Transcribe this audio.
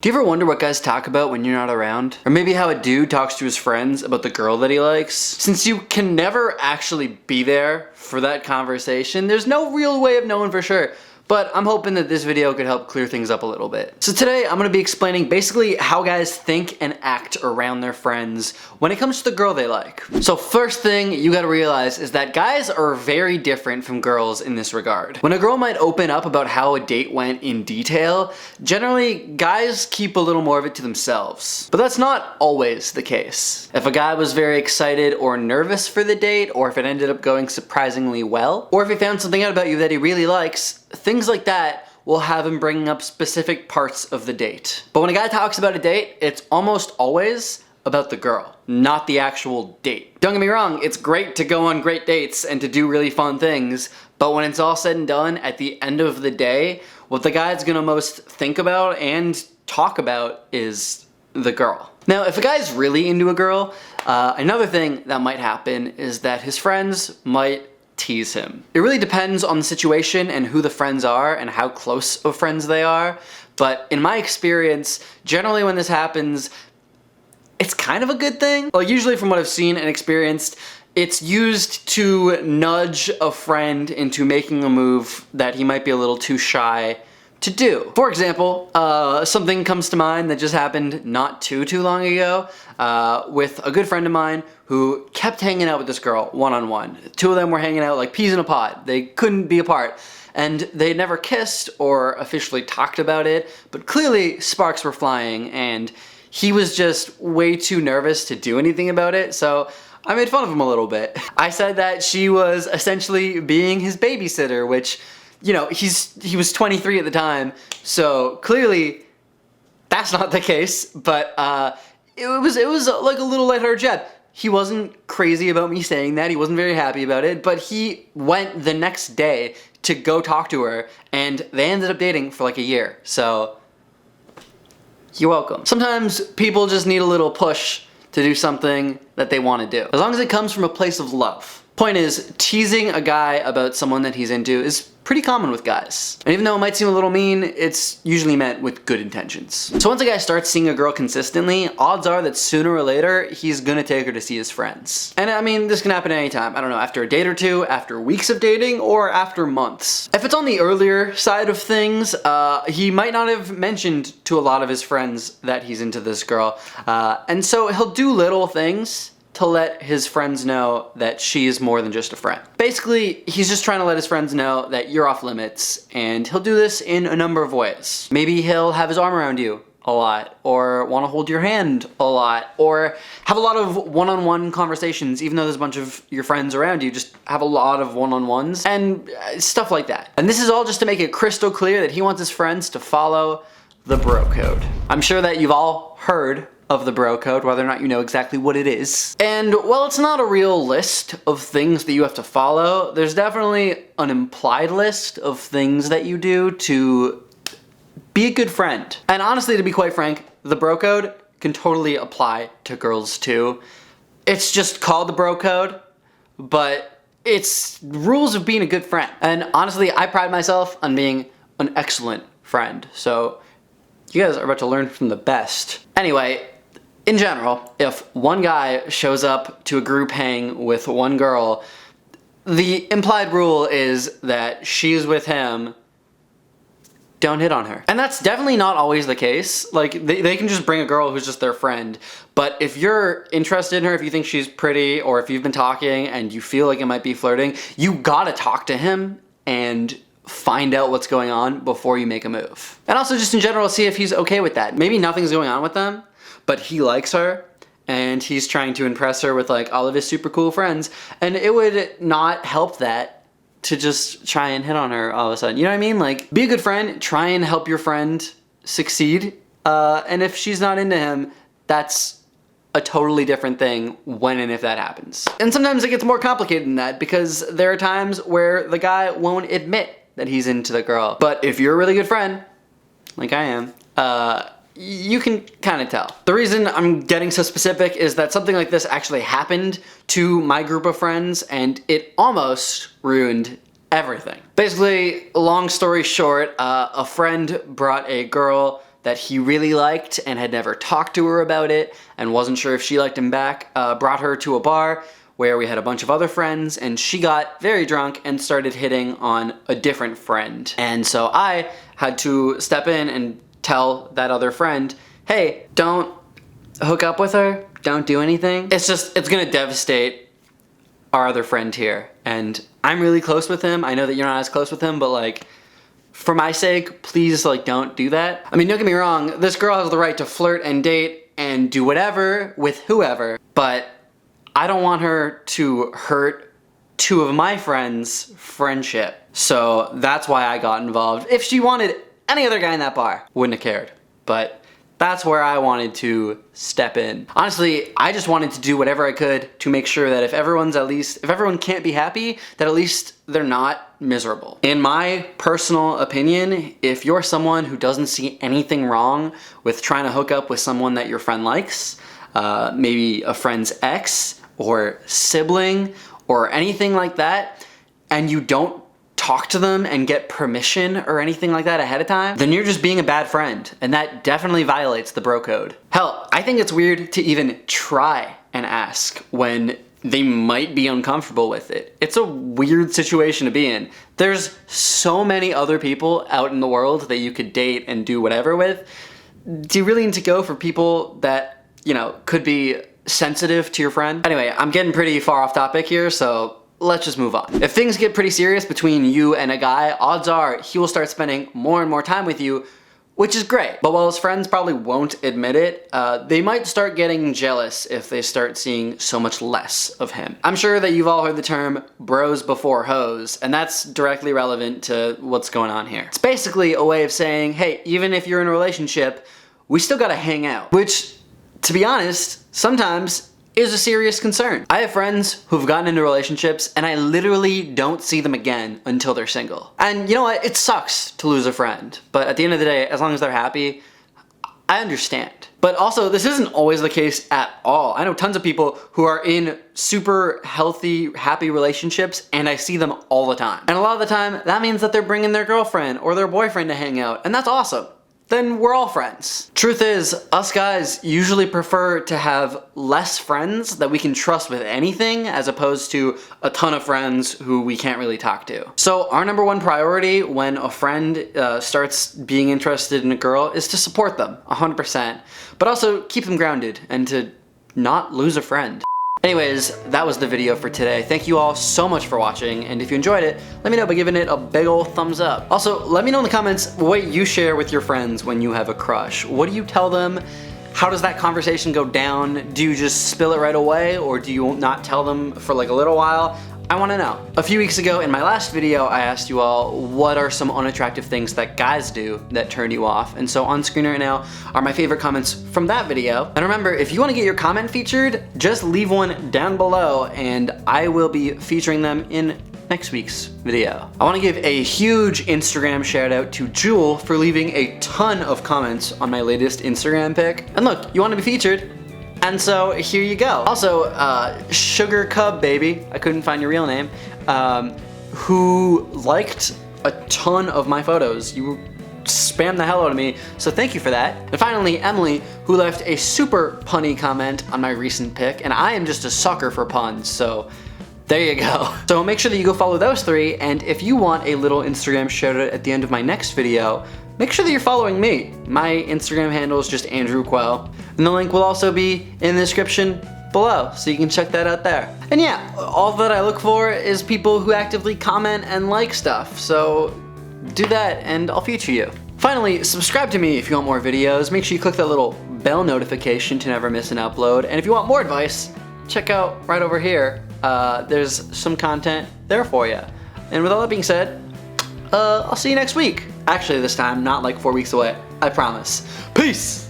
Do you ever wonder what guys talk about when you're not around? Or maybe how a dude talks to his friends about the girl that he likes? Since you can never actually be there for that conversation, there's no real way of knowing for sure. But I'm hoping that this video could help clear things up a little bit. So today I'm gonna be explaining basically how guys think and act around their friends when it comes to the girl they like. So first thing you gotta realize is that guys are very different from girls in this regard. When a girl might open up about how a date went in detail, generally guys keep a little more of it to themselves. But that's not always the case. If a guy was very excited or nervous for the date, or if it ended up going surprisingly well, or if he found something out about you that he really likes, things like that will have him bringing up specific parts of the date. But when a guy talks about a date, it's almost always about the girl, not the actual date. Don't get me wrong, it's great to go on great dates and to do really fun things, but when it's all said and done, at the end of the day, what the guy's gonna most think about and talk about is the girl. Now, if a guy's really into a girl, another thing that might happen is that his friends might tease him. It really depends on the situation and who the friends are and how close of friends they are, but in my experience, generally when this happens, it's kind of a good thing. Well, usually from what I've seen and experienced, it's used to nudge a friend into making a move that he might be a little too shy to do. For example, something comes to mind that just happened not too long ago with a good friend of mine who kept hanging out with this girl one-on-one. The two of them were hanging out like peas in a pod. They couldn't be apart. And they never kissed or officially talked about it, but clearly sparks were flying and he was just way too nervous to do anything about it, so I made fun of him a little bit. I said that she was essentially being his babysitter, which, you know, he was 23 at the time, so clearly that's not the case, but it was like a little lighthearted jab. He wasn't crazy about me saying that, he wasn't very happy about it, but he went the next day to go talk to her, and they ended up dating for like a year, so you're welcome. Sometimes people just need a little push to do something that they want to do, as long as it comes from a place of love. Point is, teasing a guy about someone that he's into is pretty common with guys. And even though it might seem a little mean, it's usually meant with good intentions. So once a guy starts seeing a girl consistently, odds are that sooner or later, he's gonna take her to see his friends. And I mean, this can happen at any time. I don't know, after a date or two, after weeks of dating, or after months. If it's on the earlier side of things, he might not have mentioned to a lot of his friends that he's into this girl. And so he'll do little things to let his friends know that she is more than just a friend. Basically, he's just trying to let his friends know that you're off limits, and he'll do this in a number of ways. Maybe he'll have his arm around you a lot, or want to hold your hand a lot, or have a lot of one-on-one conversations, even though there's a bunch of your friends around you, just have a lot of one-on-ones, and stuff like that. And this is all just to make it crystal clear that he wants his friends to follow the bro code. I'm sure that you've all heard of the bro code, whether or not you know exactly what it is. And while it's not a real list of things that you have to follow, there's definitely an implied list of things that you do to be a good friend. And honestly, to be quite frank, the bro code can totally apply to girls too. It's just called the bro code, but it's rules of being a good friend. And honestly, I pride myself on being an excellent friend. So you guys are about to learn from the best. Anyway, in general, if one guy shows up to a group hang with one girl, the implied rule is that she's with him, don't hit on her. And that's definitely not always the case. Like, they can just bring a girl who's just their friend, but if you're interested in her, if you think she's pretty, or if you've been talking and you feel like it might be flirting, you gotta talk to him and find out what's going on before you make a move. And also just in general, see if he's okay with that. Maybe nothing's going on with them, but he likes her and he's trying to impress her with like all of his super cool friends, and it would not help that to just try and hit on her all of a sudden. You know what I mean? Like, be a good friend, try and help your friend succeed, and if she's not into him, that's a totally different thing when and if that happens. And sometimes it gets more complicated than that, because there are times where the guy won't admit that he's into the girl. But if you're a really good friend, like I am, you can kind of tell. The reason I'm getting so specific is that something like this actually happened to my group of friends, and it almost ruined everything. Basically, long story short, a friend brought a girl that he really liked and had never talked to her about it and wasn't sure if she liked him back, brought her to a bar where we had a bunch of other friends, and she got very drunk and started hitting on a different friend. And so I had to step in and tell that other friend, hey, don't hook up with her, don't do anything. It's gonna devastate our other friend here. And I'm really close with him. I know that you're not as close with him, but like, for my sake, please, like, don't do that. I mean, don't get me wrong, this girl has the right to flirt and date and do whatever with whoever, but I don't want her to hurt two of my friends' friendship. So that's why I got involved. If she wanted any other guy in that bar, wouldn't have cared. But that's where I wanted to step in. Honestly, I just wanted to do whatever I could to make sure that if everyone can't be happy, that at least they're not miserable. In my personal opinion, if you're someone who doesn't see anything wrong with trying to hook up with someone that your friend likes, maybe a friend's ex or sibling or anything like that, and you don't talk to them and get permission or anything like that ahead of time, then you're just being a bad friend, and that definitely violates the bro code. Hell, I think it's weird to even try and ask when they might be uncomfortable with it. It's a weird situation to be in. There's so many other people out in the world that you could date and do whatever with. Do you really need to go for people that, you know, could be sensitive to your friend? Anyway, I'm getting pretty far off topic here, so let's just move on. If things get pretty serious between you and a guy, odds are he will start spending more and more time with you, which is great. But while his friends probably won't admit it, they might start getting jealous if they start seeing so much less of him. I'm sure that you've all heard the term bros before hoes, and that's directly relevant to what's going on here. It's basically a way of saying, hey, even if you're in a relationship, we still gotta hang out. Which, to be honest, sometimes is a serious concern. I have friends who've gotten into relationships and I literally don't see them again until they're single. And you know what? It sucks to lose a friend, but at the end of the day, as long as they're happy, I understand. But also, this isn't always the case at all. I know tons of people who are in super healthy, happy relationships, and I see them all the time. And a lot of the time, that means that they're bringing their girlfriend or their boyfriend to hang out, and that's awesome. Then we're all friends. Truth is, us guys usually prefer to have less friends that we can trust with anything as opposed to a ton of friends who we can't really talk to. So our number one priority when a friend starts being interested in a girl is to support them 100%, but also keep them grounded and to not lose a friend. Anyways, that was the video for today. Thank you all so much for watching, and if you enjoyed it, let me know by giving it a big old thumbs up. Also, let me know in the comments what you share with your friends when you have a crush. What do you tell them? How does that conversation go down? Do you just spill it right away, or do you not tell them for like a little while? I want to know. A few weeks ago in my last video, I asked you all what are some unattractive things that guys do that turn you off, and so on screen right now are my favorite comments from that video. And remember, if you want to get your comment featured, just leave one down below and I will be featuring them in next week's video. I want to give a huge Instagram shout out to Jewel for leaving a ton of comments on my latest Instagram pic. And look, you want to be featured? And so here you go. Also, Sugar Cub Baby, I couldn't find your real name, who liked a ton of my photos. You spammed the hell out of me, so thank you for that. And finally, Emily, who left a super punny comment on my recent pic, and I am just a sucker for puns, so there you go. So make sure that you go follow those three, and if you want a little Instagram shout out at the end of my next video, make sure that you're following me. My Instagram handle is just Andrew Quell, and the link will also be in the description below, so you can check that out there. And yeah, all that I look for is people who actively comment and like stuff, so do that and I'll feature you. Finally, subscribe to me if you want more videos. Make sure you click that little bell notification to never miss an upload, and if you want more advice, check out right over here. There's some content there for you. And with all that being said, I'll see you next week. Actually, this time, not like 4 weeks away. I promise. Peace!